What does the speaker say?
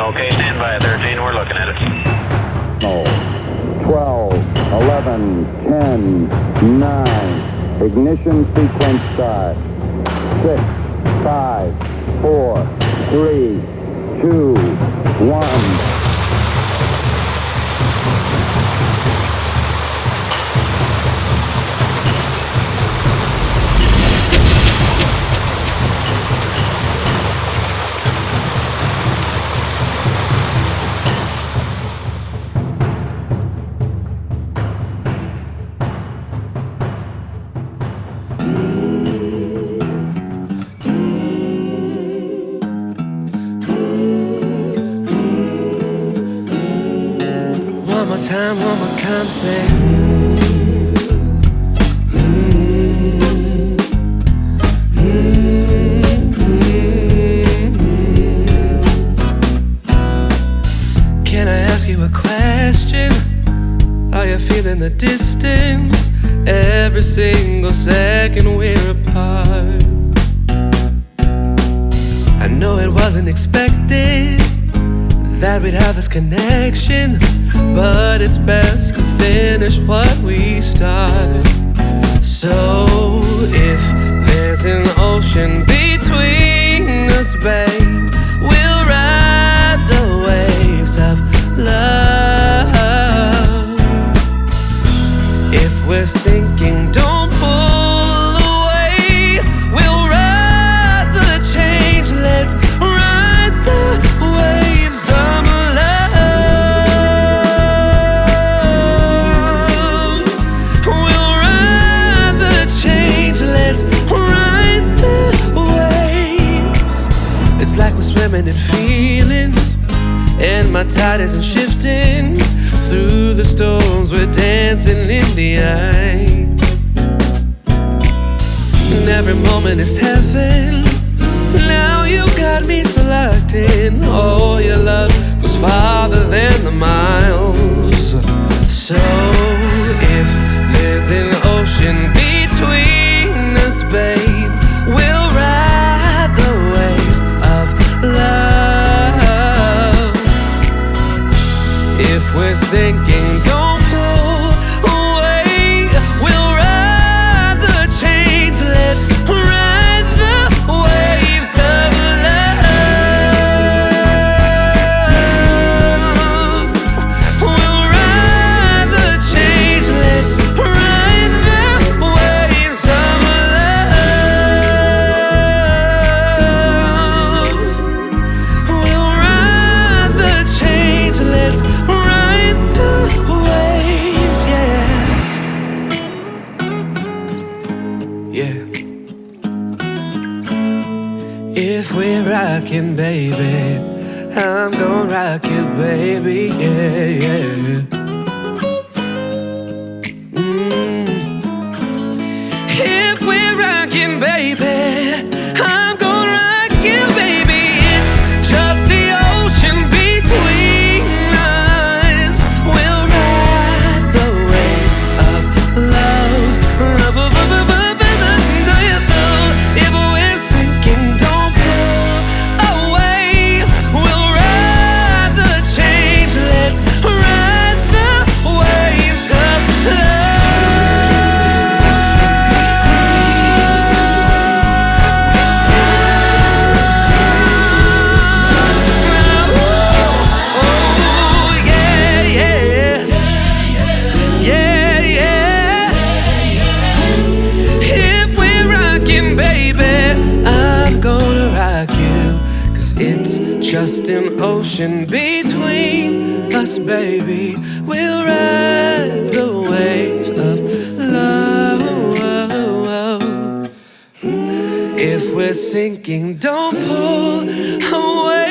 Okay, stand by 13, we're looking at it. 12, 11, 10, 9. Ignition sequence start. 6, 5, 4, 3, 2, 1. One more time, say Can I ask you a question? Are you feeling the distance? Every single second we're apart. I know it wasn't expected that we'd have this connection, but it's best to finish what we start. So if there's an ocean between us, babe, we'll ride the waves of love. If we're sinking, don't pull away. We'll ride the change, let's ride the waves of love. We'll ride the change, let's ride the waves. It's like we're swimming in feelings, and my tide isn't shifting. Through the storms we're dancing in the eye, and every moment is heaven. Now you got me so locked in. Oh, your love goes farther than the miles. So if there's an ocean between us, babe, we'll ride the waves of love. If we're sinking, don't pull away. We'll ride the change, let's ride the waves of love. We'll ride the change, let's ride the waves of love. We'll ride the change, let's ride the waves, yeah. Yeah. If we're rockin', baby, I'm gon' rock you, baby, yeah, yeah. If we're rockin', baby, I'm gon' rock you, baby. It's just the ocean between us. We'll ride the waves of love. If we're sinking, don't pull away. We'll ride the change, let's ride the waves of love. Yeah, yeah. Yeah, yeah. If we're rockin', baby, I'm gonna rock you. 'Cause it's just an ocean between us, baby. We'll ride the waves of love. If we're sinking, don't pull away.